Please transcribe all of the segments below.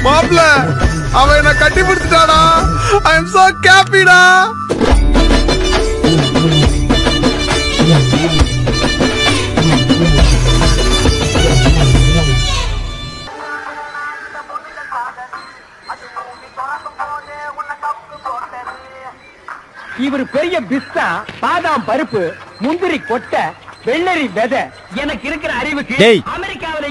மாப்ள அவன் என்ன கட்டி பிடிச்சிட்டாடா. ஐ அம் சோ ஹாப்பிடா. இவர் பெரிய பிஸ்தா, பாதாம் பருப்பு, முந்திரி கொட்டை, வெள்ளரி விதை. எனக்கு இருக்கிற அறிவுக்கு அமெரிக்காவில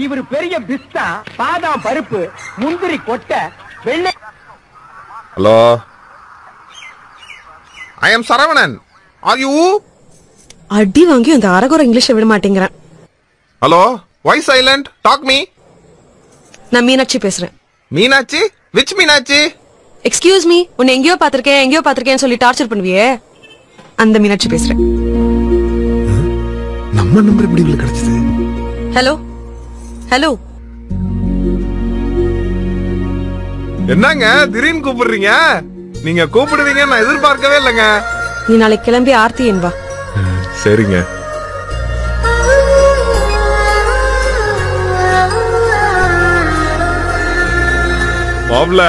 இவர் பெரிய பிஸ்தா, பாதாம் பருப்பு, முந்திரி கொட்டை, வெள்ளரி. Hello, I am Saravanan. Are you? அடி வாங்கி அந்த அரகுற இங்கிலீஷை விட மாட்டேங்கிறேன். Hello, why silent? Talk me. நான் மீனாட்சி பேசுறேன். Meenakshi? which Meenakshi? Excuse me, உன்னை எங்கேயோ பாத்திருக்கேன்னு சொல்லி டார்ச்சர் பண்ணுவியே, அந்த மீனாட்சி பேசுறேன். நம்ம நம்பர் எப்படி உங்களுக்கு கிடைச்சது? ஹலோ ஹலோ, என்னங்க திடீர்னு கூப்பிடுறீங்க? நீங்க கூப்பிடுவீங்க நான் எதிர்பார்க்கவே இல்லைங்க. நீ நாளைக்கு கிளம்பி ஆர்த்தி என்பா. சரிங்க. மாப்ள,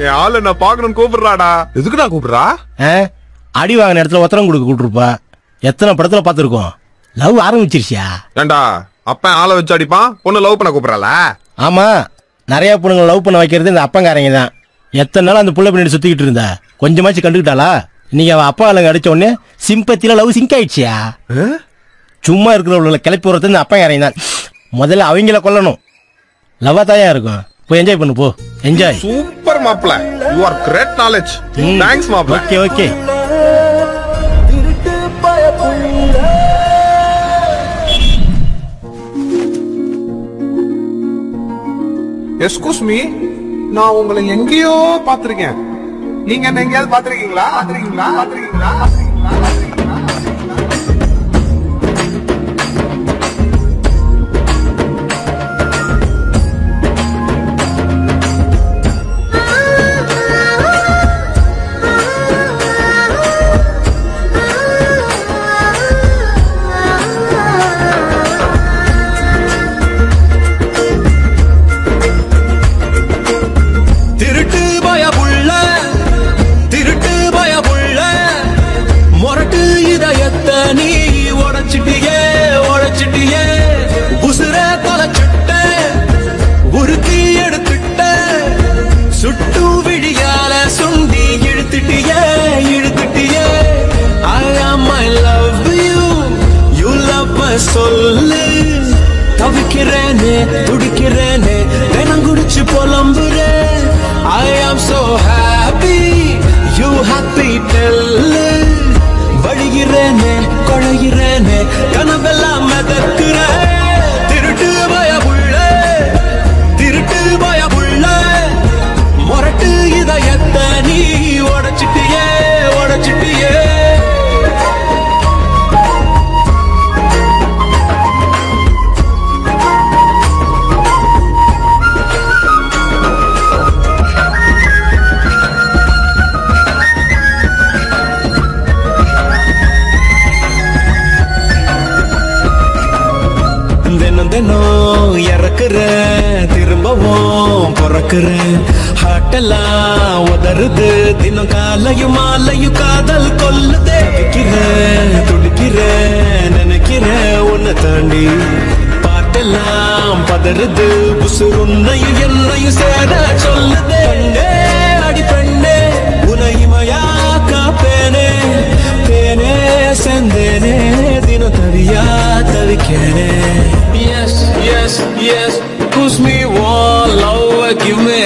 என் ஆளு நான் பாக்கணும்னு கூப்பிடுறாடா. எதுக்கு நான் கூப்பிடுறா? அடி வாங்கின இடத்துல ஒத்தரம் கொடுக்க கூப்பிட்டுருப்பா. எத்தனை படத்துல பாத்துருக்கோம். லவ் ஆரம்பிச்சிருச்சியா? ஏண்டா அப்ப ஆளை வச்சு அடிப்பான், பொண்ணு லவ் பண்ண கூப்பிடறாளா? ஆமா, நிறைய பொண்ணுங்க லவ் பண்ண வைக்கிறது இந்த அப்பங்காரங்க தான். எத்தனை நாள் அந்த புள்ள பின்னாடி சுத்திக்கிட்டு இருந்தா கொஞ்சமாச்சு கண்டுக்கிட்டாளா? இன்னைக்கு அவன் அப்பா ஆளுங்க அடிச்ச உடனே சிம்பத்தில லவ் சிங்க் ஆயிடுச்சியா? சும்மா இருக்கிறவங்கள கிளப்பி விடுறது இந்த அப்பங்காரங்க தான். முதல்ல அவங்கள கொல்லணும். லவ்வா தாயா இருக்கும். போய் என்ஜாய் பண்ணு, போ என்ஜாய். சூப்பர் மாப்ள, you are great knowledge. Thanks மாப்ள. Okay okay. எஸ்கூஸ் மீ, நான் உங்களை எங்கேயோ பாத்திருக்கேன். நீங்க என்ன எங்கேயாவது பாத்திருக்கீங்களா? சொல்லு தவிக்கிறேனே துடிக்கிறேனே தினம் குடிச்சு புலம்புறே. I am so happy, you happy tell. வழிகிறேனே கொழைகிறேனே கனவெல்லாம் மிதக்கிறேன். திருட்டு பயமுள்ள திருட்டு பயமுள்ள முரட்டு இதயத்தை நீ உடைச்சிட்டியே. தினம் இறக்குறேன், திரும்பவும் பிறக்குறேன். ஹாட்டெல்லாம் உதறுது, தினம் காலையும் மாலையும் காதல் கொல்லுதே. துடிக்கிறேன் நினைக்கிறேன் உன்னை தாண்டி. பாட்டெல்லாம் பதறுது, புசுருன்னையும் என்னையும் சேர சொல்லுதே. அடி பெண்ணே உன்னை இமையா காப்பேனே, தேனே செந்தேனே தினம் தவிய தவிக்கிறே எஸ் எஸ் எஸ் குஸ் மீ வால் லவ் கிவ் மீ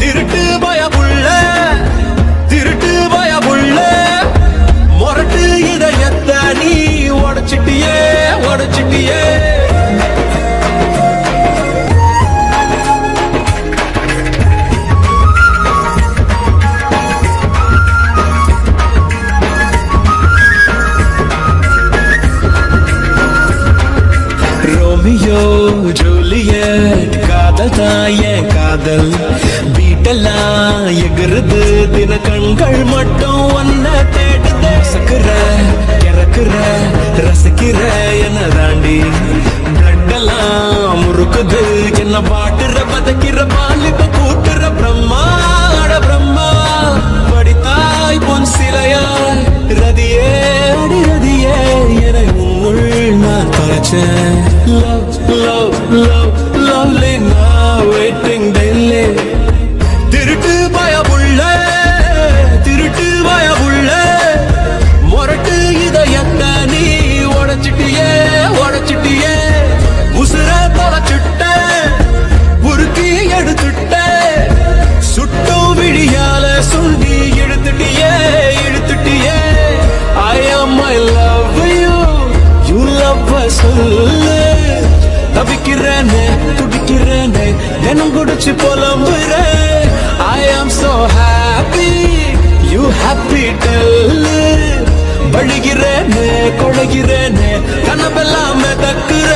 திருட்டு பயமுள்ள திருட்டு பயமுள்ள மொரட்டு இதயத்தை நீ உடைச்சிட்டியே உடைச்சிட்டியே ரோமியோ ஜூலியட் காதல் தாயன் காதல் பீட்டெல்லாம் எகுறுது தின கண்கள் மட்டும் ஒன்ன தேடுது சக்குற கிறக்குற ரசிக்கிற என்ன தாண்டி பிளட்டெல்லாம் முறுக்குது என்ன பாட்டுற பதக்கிற பாலிப்ப கூட்டுற பிரம்மாட பிரம்மா படித்தாய் பொன் சிலையாய் ரதியே அடி ரதியே என உன்னுள் நான் தொலைச்சேன் love love love lovely now waiting daily திருட்டு பயமுள்ள திருட்டு பயமுள்ள மொரட்டு இதயத்தை நீ உடைச்சிட்டியே உடைச்சிட்டியே உசுர தொலைச்சிட்ட உருக்கி எடுத்துட்ட சுட்டும் விழியால சுண்டி இழுத்துட்டியே இழுத்துட்டியே I am my love you love சொல்லு தவிக்கிறேனே துடிக்கிறேனே தினம் குடிச்சு புலம்புறேன் I am so happy you happy tell வழிகிறேனே கொழைகிறேனே கனவெல்லாம் தக்குற